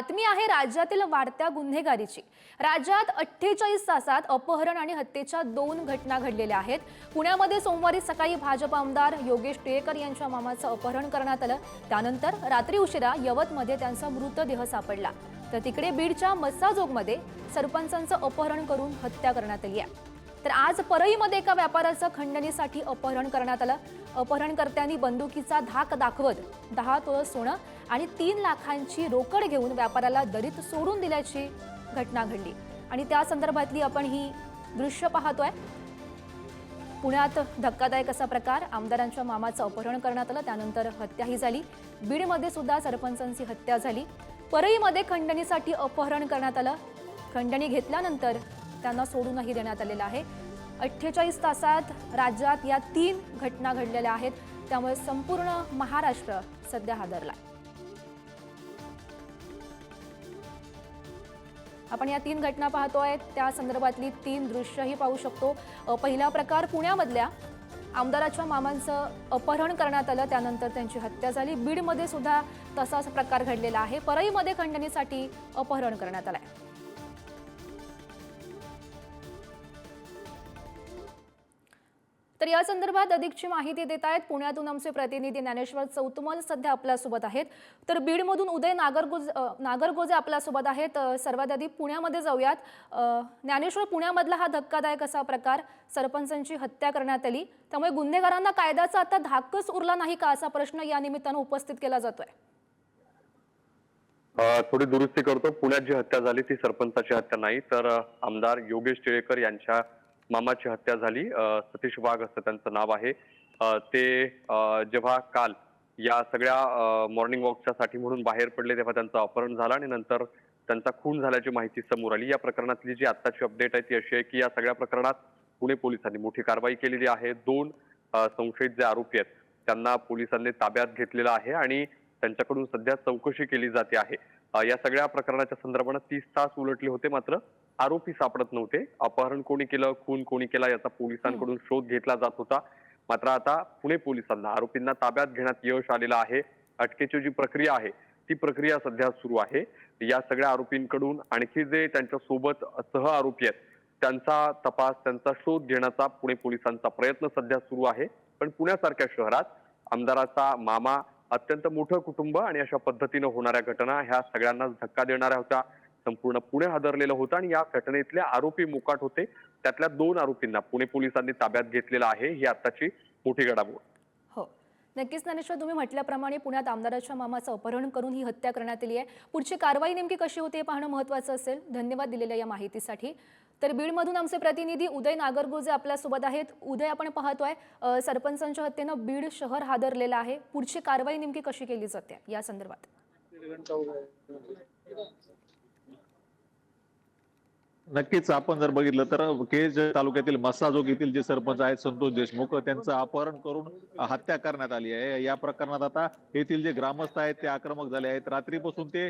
बातमी आहे राज्यातील वाढत्या गुन्हेगारीची। राज्यात 48 तासात अपहरण आणि हत्येच्या 2 घटना घडलेल्या आहेत। पुण्यामध्ये सोमवारी सकाळी भाजप आमदार योगेश टिळेकर यांच्या मामाचं अपहरण करण्यात आलं। त्यानंतर रात्री उशिरा यवतमध्ये त्यांचा मृतदेह सापडला। तर तिकडे बीडच्या मस्साजोगमध्ये सरपंचांचं अपहरण करून हत्या करण्यात आली आहे। तर आज परळीमध्ये एका व्यापाऱ्याचं खंडणीसाठी अपहरण करण्यात आलं। अपहरणकर्त्यांनी बंदुकीचा धाक दाखवत 10 तोळ सोनं आणि 3 लाखांची रोकड घेऊन व्यापाऱ्याला दरीत सोडून दिल्याची घटना घडली आणि त्या संदर्भातली आपण ही दृश्य पाहतोय। पुण्यात धक्कादायक असा प्रकार, आमदारांच्या मामाचं अपहरण करण्यात आलं, त्यानंतर हत्याही झाली। बीडमध्ये सुद्धा सरपंचांची हत्या झाली। परळीमध्ये खंडणीसाठी अपहरण करण्यात आलं। खंडणी घेतल्यानंतर त्यांना सोडूनही देण्यात आलेलं आहे। 48 तासात राज्यात या 3 घटना घडलेल्या आहेत, त्यामुळे संपूर्ण महाराष्ट्र सध्या हादरला। आपण या 3 घटना पाहतोय, त्या संदर्भातली 3 दृश्यही पाहू शकतो। पहिला प्रकार पुण्यामधल्या आमदाराच्या मामांचं अपहरण करण्यात आलं, त्यानंतर त्यांची हत्या झाली। बीडमध्ये सुद्धा तसाच प्रकार घडलेला आहे। परळीमध्ये खंडणीसाठी अपहरण करण्यात आलंय। तर या संदर्भात अधिकची माहिती देत आहेत पुण्यातून आमचे प्रतिनिधी ज्ञानेश्वर चौतमल सध्या आपल्यासोबत आहेत। तर बीडमधून उदय नागरगोजे आपल्यासोबत आहेत। सर्वात आधी पुण्यामध्ये जाऊयात। ज्ञानेश्वर, पुण्यामधला हा धक्कादायक असा प्रकार, सरपंचांची हत्या करण्यात आली, त्यामुळे गुन्हेगारांना कायद्याचा आता धाकच उरला नाही का, असा प्रश्न या निमित्तानं उपस्थित केला जातोय। थोडी दुरुस्ती करतो। पुण्यात जी हत्या झाली ती सरपंचाची हत्या नाही, तर आमदार योगेश टिळेकर यांच्या मामाची हत्या झाली। सतीश वाघ असं त्यांचं नाव आहे। ते जेव्हा काल या सगळ्या मॉर्निंग वॉकच्या साठी म्हणून बाहेर पडले, तेव्हा त्यांचं अपहरण झालं आणि नंतर त्यांचा खून झाल्याची माहिती समोर आली। या प्रकरणातली जी आत्ताची अपडेट आहे ती अशी आहे की या सगळ्या प्रकरणात पुणे पोलिसांनी मोठी कारवाई केलेली आहे। 2 संशयित जे आरोपी आहेत त्यांना पोलिसांनी ताब्यात घेतलेलं आहे आणि त्यांच्याकडून सध्या चौकशी केली जाते आहे। या सगळ्या प्रकरणाच्या संदर्भाने 30 तास उलटले होते, मात्र आरोपी सापडत नव्हते। अपहरण कोणी केलं, खून कोणी केला याचा पोलिसांकडून शोध घेतला जात होता, मात्र आता पुणे पोलिसांना आरोपींना ताब्यात घेण्यात यश आलेलं आहे। अटकेची जी प्रक्रिया आहे ती प्रक्रिया सध्या सुरू आहे। या सगळ्या आरोपींकडून आणखी जे त्यांच्या सोबत सह आरोपी आहेत त्यांचा तपास, त्यांचा शोध घेण्याचा पुणे पोलिसांचा प्रयत्न सध्या सुरू आहे। पण पुण्यासारख्या शहरात आमदाराचा मामा, अत्यंत मोठं कुटुंब आणि अशा पद्धतीने होणाऱ्या घटना ह्या सगळ्यांनाच धक्का देणाऱ्या होत्या। संपूर्ण पुणे हादरलेलं होतं आणि या घटनेतले आरोपी मोकाट होते। त्यातल्या 2 आरोपींना पुणे पोलिसांनी ताब्यात घेतलेलं आहे। ही आताची मोठी घडामोड। हो, नक्कीच ज्ञानेश्वर, तुम्ही म्हटल्याप्रमाणे पुण्यात आमदाराच्या मामाचं अपहरण करून ही हत्या करण्यात आली आहे। पुढची कारवाई नेमकी कशी होते हे पाहणं महत्त्वाचं असेल। धन्यवाद दिलेल्या या माहितीसाठी। तर बीडमधून आमचे प्रतिनिधी उदय नागरगोजे आपल्यासोबत आहेत। उदय, आपण पाहतोय सरपंचांच्या हत्येनं बीड शहर हादरलेलं आहे। पुढची कारवाई नेमकी कशी केली जाते या संदर्भात? नक्कीच आपण जर बघितलं तर केज तालुक्यातील मस्साजोग येथील जे सरपंच आहेत संतोष देशमुख, त्यांचं अपहरण करून हत्या करण्यात आली आहे। या प्रकरणात आता येथील जे ग्रामस्थ आहेत ते आक्रमक झाले आहेत। रात्रीपासून ते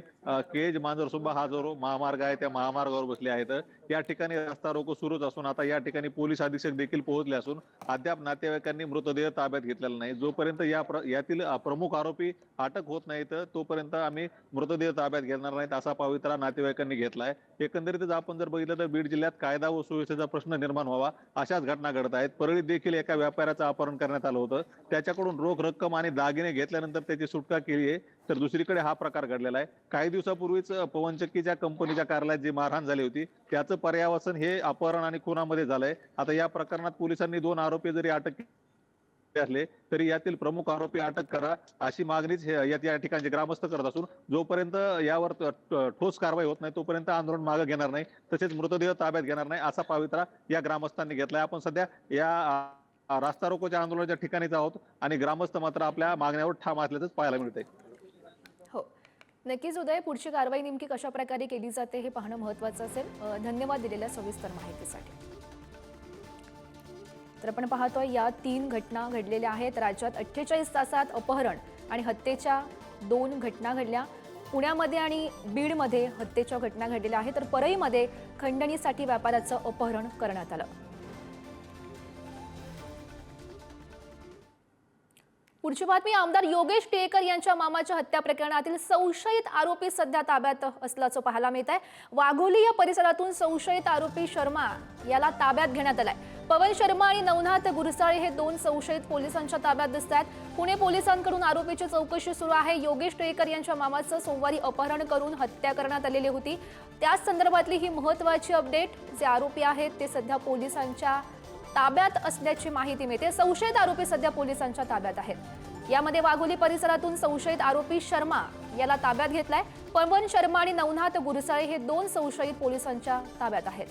केज मांजरसुंबा हा जो महामार्ग आहे त्या महामार्गावर बसले आहेत। या ठिकाणी रस्ता रोको सुरूच असून आता या ठिकाणी पोलीस अधीक्षक देखील पोहोचले असून अद्याप नातेवाईकांनी मृतदेह ताब्यात घेतलेला नाही। जोपर्यंत यातील प्रमुख आरोपी अटक होत नाहीत तोपर्यंत आम्ही मृतदेह ताब्यात घेणार नाहीत असा पवित्रा नातेवाईकांनी घेतलाय। एकंदरीतच आपण जर बघितलं तर बीड जिल्ह्यात कायदा व सुव्यवस्थेचा प्रश्न निर्माण व्हावा अशाच घटना घडत आहेत। परळीत देखील एका व्यापाऱ्याचं अपहरण करण्यात आलं होतं, त्याच्याकडून रोख रक्कम आणि दागिने घेतल्यानंतर त्याची सुटका केली आहे। तर दुसरीकडे हा प्रकार घडलेला आहे। काही दिवसापूर्वीच पवनचक्कीच्या कंपनीच्या कार्यालयात जी मारहाण झाली होती त्याचं पर्यावसन हे अपहरण आणि खुनामध्ये झालंय। आता या प्रकरणात पोलिसांनी 2 आरोपी जरी अटक असले तरी यातील प्रमुख आरोपी अटक करा अशी मागणीच या ठिकाणचे ग्रामस्थ करत असून जोपर्यंत यावर ठोस कारवाई होत नाही तोपर्यंत आंदोलन मागे घेणार नाही, तसेच मृतदेह ताब्यात घेणार नाही असा पवित्रा या ग्रामस्थांनी घेतलाय। आपण सध्या या रास्ता रोकोच्या आंदोलनाच्या ठिकाणीच आहोत आणि ग्रामस्थ मात्र आपल्या मागण्यावर ठाम असल्याचंच पाहायला मिळतंय। हो, नक्कीच उदय, पुढची कारवाई नेमकी कशा प्रकारे केली जाते हे पाहणं महत्त्वाचं असेल। धन्यवाद दिलेल्या सविस्तर माहितीसाठी। तर आपण पाहतोय या 3 घटना घडलेल्या आहेत। राज्यात 48 तासात अपहरण आणि हत्येच्या 2 घटना घडल्या। पुण्यामध्ये आणि बीडमध्ये हत्येच्या घटना घडलेल्या आहेत, तर परळीमध्ये खंडणीसाठी व्यापाऱ्याचं अपहरण करण्यात आलं। पुढची बातमी आमदार योगेश टिळेकर यांच्या मामाच्या हत्या प्रकरणातील संशयित आरोपी सध्या ताब्यात असल्याचं पाहायला मिळत आहे। वाघोली या परिसरातून संशयित आरोपी शर्मा याला ताब्यात घेण्यात आलाय। पवन शर्मा आणि नवनाथ गुरसाळे हे दोन संशयित पोलिसांच्या ताब्यात दिसत आहेत। पुणे पोलिसांकडून आरोपीची चौकशी सुरू आहे। योगेश टिळेकर यांच्या मामाचं सोमवारी अपहरण करून हत्या करण्यात आलेली होती। त्याच संदर्भातली ही महत्त्वाची अपडेट। जे आरोपी आहेत ते सध्या पोलिसांच्या ताब्यात असल्याची माहिती मिळते। संशयित आरोपी सध्या पोलिसांच्या ताब्यात आहेत। यामध्ये वाघोली परिसरातून संशयित आरोपी शर्मा याला ताब्यात घेतलाय। पवन शर्मा आणि नवनाथ गुरसाळे हे दोन संशयित पोलिसांच्या ताब्यात आहेत।